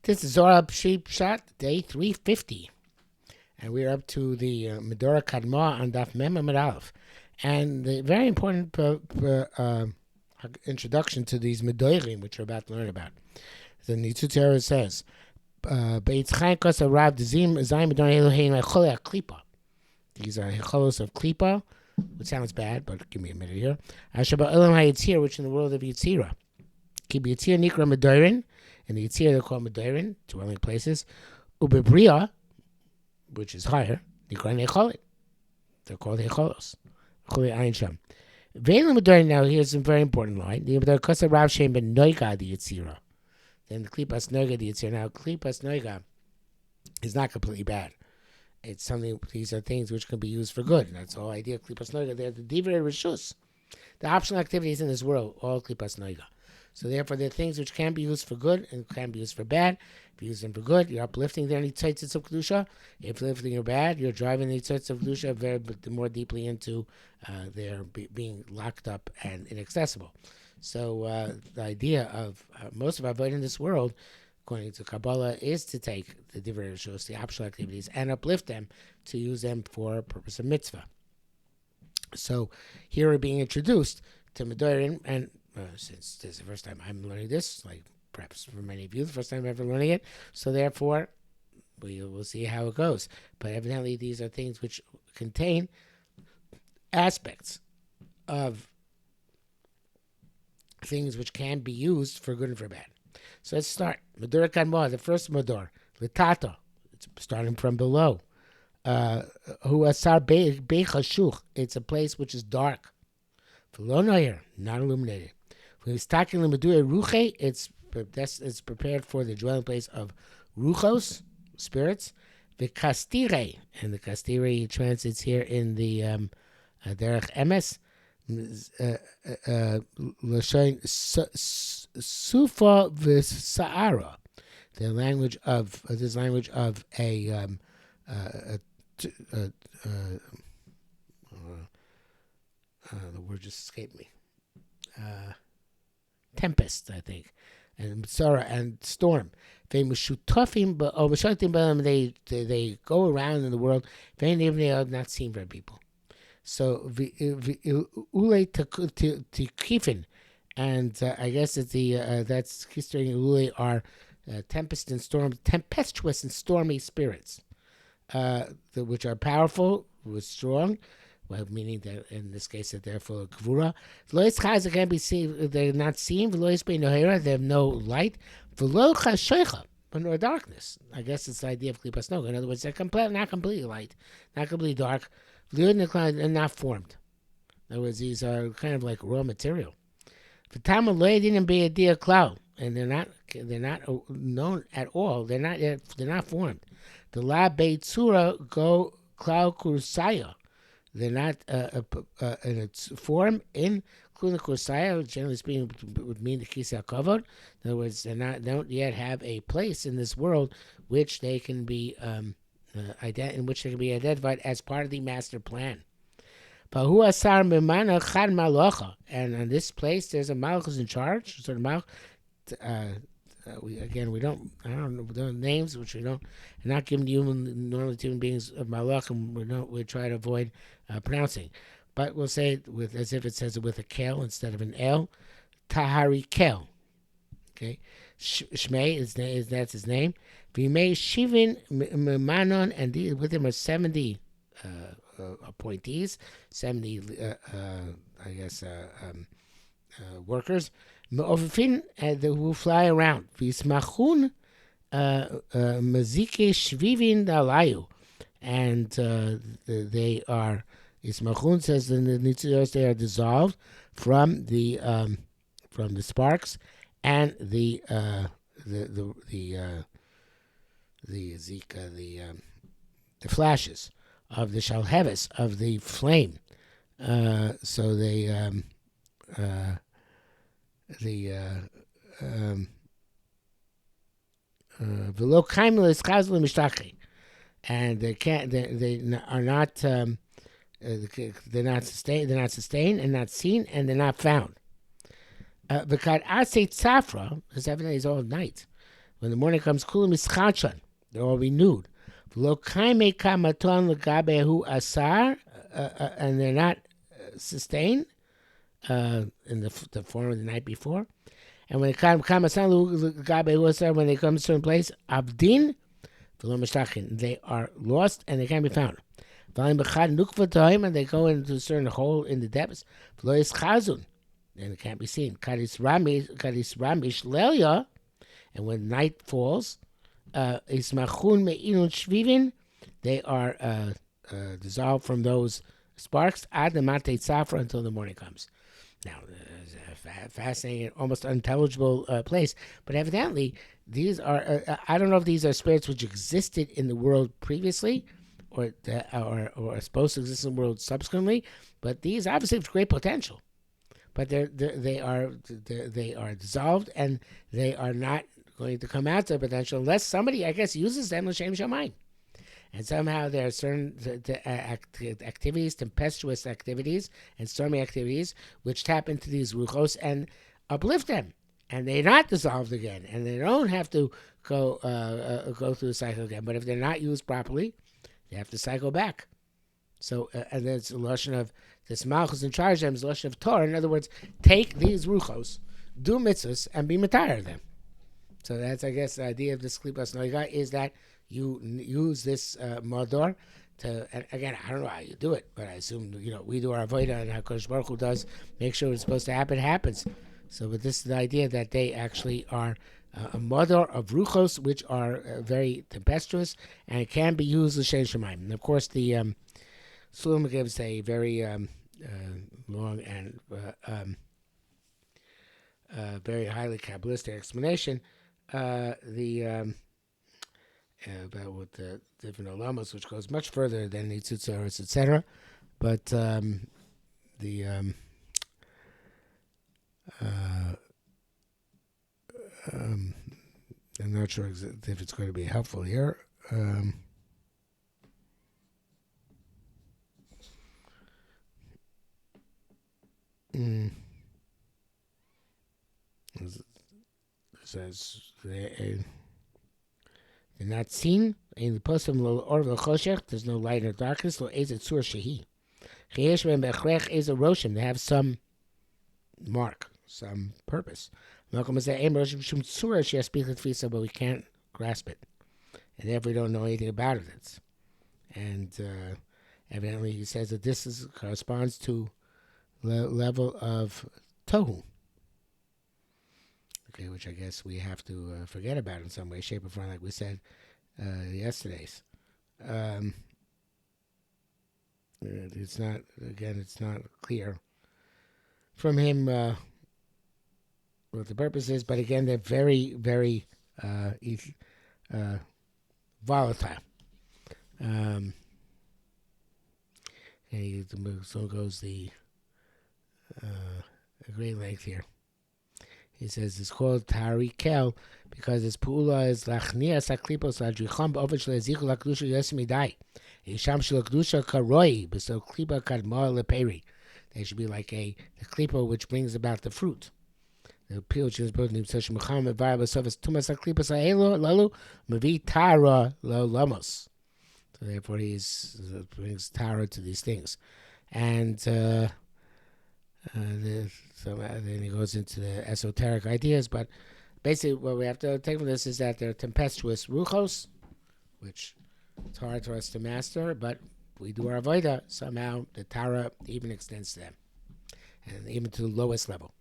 This is Zohar Pshat, day 350. And we're up to the Medora Kadma on Daf Mem Amud Aleph. And the very important introduction to these Medorim, which we're about to learn about. The Nitzutz says, Beitz Chaim Kosa Rav Dezim Zayim Medon Elohein Echole HaKlipa. These are Hecholos of Klipa, which sounds bad, but give me a minute here. Ashaba Elam HaYitzir, which in the world of Yitzira. Ki Yitzir Nikra Medorin. In the Yitzir, they're called Medorin, dwelling places. Ubebria, which is higher, Nikra Necholit. They're called Hecholos. Chole Ayin Sham. Veilim Medorin, now here's a very important line. The Medorin Kosa Rav Shem Ben Noga the Yitzira. Then the Klipas Noga the Yitzira. Now, Klipas Noga is not completely bad. It's something, these are things which can be used for good. And that's the whole idea of Klipas Noga. They're the Divrei Rishus. The optional activities in this world, all Klipas Noga. So therefore, they're things which can be used for good and can be used for bad. If you use them for good, you're uplifting their nitzitzis of kedusha. If you're uplifting your bad, you're driving the nitzitzis of kedusha very more deeply into their being locked up and inaccessible. So the idea of most of our vote in this world, according to Kabbalah, is to take the divrei rishus, the optional activities, and uplift them to use them for a purpose of mitzvah. So here we're being introduced to Medorin, and since this is the first time I'm learning this, like perhaps for many of you, the first time I'm ever learning it, so therefore we'll see how it goes. But evidently these are things which contain aspects of things which can be used for good and for bad. So let's start. Medora Kadma, the first Medor, Litato, it's starting from below. Hu Asar Bechashuch, it's a place which is dark. V'lo not illuminated. It's prepared for the dwelling place of ruchos, spirits. The kastire, and the kastire translates here in the derech emes, sufa v'sa'ara, the language of a the word just escaped me. Tempest, I think, and Sarah and storm. They go around in the world. They are not seen by people. So ule tikifin, and I guess it's that's history. Ule are tempest and storm, tempestuous and stormy spirits, which are powerful, strong. Well, meaning that in this case that they're full of gvura. V'lois chaz can't be seen; they're not seen. V'lois be nohera, they have no light. V'lo chashecha, but nor darkness. I guess it's the idea of klipas noga. In other words, they're not completely light, not completely dark. V'liud and not formed. In other words, these are kind of like raw material. V'tama loy didn't be a dia cloud, and they're not known at all. They're not formed. The la beitzura go cloud kurusaya. They're not in its form, including Kursaya, generally speaking, would mean the Kisa covered. In other words, they don't yet have a place in this world which they can be in which they can be identified as part of the master plan. And on this place, there's a malchus in charge, sort of malchus. I don't know the names, which we're not giving normally to human beings of malach, and we try to avoid pronouncing, but we'll say it with as if it says it with a kel instead of an l. Tahari kel. Okay, Shmei that's his name. V'mei shivin manon, and with him are 70 appointees, 70 workers. Me'ovifin, who will fly around. V'ismachun mazike shvivin dalayu, and they are. Ismachun says in the Nitzuyos they are dissolved from the sparks and the flashes of the shalheves of the flame. So they and they can't. They are not. They're not sustained, and not seen, and they're not found. Because I say tzafra, because evidently it's all night. When the morning comes, kulam ischachan, they're all renewed. V'lo kamaton legabehu asar, and they're not sustained in the form of the night before. And when it comes legabehu asar, when they come to a certain place, abdin v'lo mishtachin, they are lost and they can't be found. And they go into a certain hole in the depths. And it can't be seen. And when night falls, they are dissolved from those sparks until the morning comes. Now, it's a fascinating, almost unintelligible place. But evidently, these are, I don't know if these are spirits which existed in the world previously, or are supposed to exist in the world subsequently, but these obviously have great potential. But they are dissolved, and they are not going to come out to their potential unless somebody, I guess, uses them l'shem shamayim. And somehow there are certain activities, tempestuous activities, and stormy activities, which tap into these ruchos and uplift them. And they're not dissolved again, and they don't have to go through the cycle again. But if they're not used properly, they have to cycle back. So, and then it's a lotion of this malchus in charge of them is a lotion of Torah. In other words, take these ruchos, do mitzvahs, and be matayar them. So that's, I guess, the idea of this klipas noiga is that you use this modor to, and again, I don't know how you do it, but I assume, we do our avodah and HaKadosh Baruch Hu does make sure it's supposed to happen, happens. So, but this is the idea that they actually are a mother of ruchos, which are very tempestuous, and it can be used l'shem shamayim. And of course, the Sulam gives a very long and very highly Kabbalistic explanation about what the different olamos, which goes much further than the tzutzaros, etc. But I'm not sure if it's going to be helpful here. It says they're not seen. In the postum lo or choshech, there's no light or darkness. Lo ezet sur shehi. Cheyesh ben bechrech is a roshim. They have some mark, some purpose. Malcolm is that roshim shum tzura sheyaspich l'tfisa, but we can't grasp it, and therefore we don't know anything about it. And evidently, he says that this corresponds to level of tohu. Okay, which I guess we have to forget about in some way, shape, or form, like we said yesterday's. It's not clear from him what the purpose is, but again, they're very, very volatile. And so goes the a great length here. He says it's called Tarikel because its pu'ula is lachnias haklipos ladricham b'ovet shel ezichu lakdusha yos midai. Yisham shel lakdusha karoi b'so klipa kadma leperi. They should be like the klipa which brings about the fruit. The peel which is both such mecham v'vayah b'sofas tumas haklipos ha'elo lalu mevi tara lo lamos. So therefore he brings tara to these things, and then he goes into the esoteric ideas, but basically what we have to take from this is that they're tempestuous ruchos, which it's hard for us to master, but we do our avodah, somehow the Torah even extends to them, and even to the lowest level.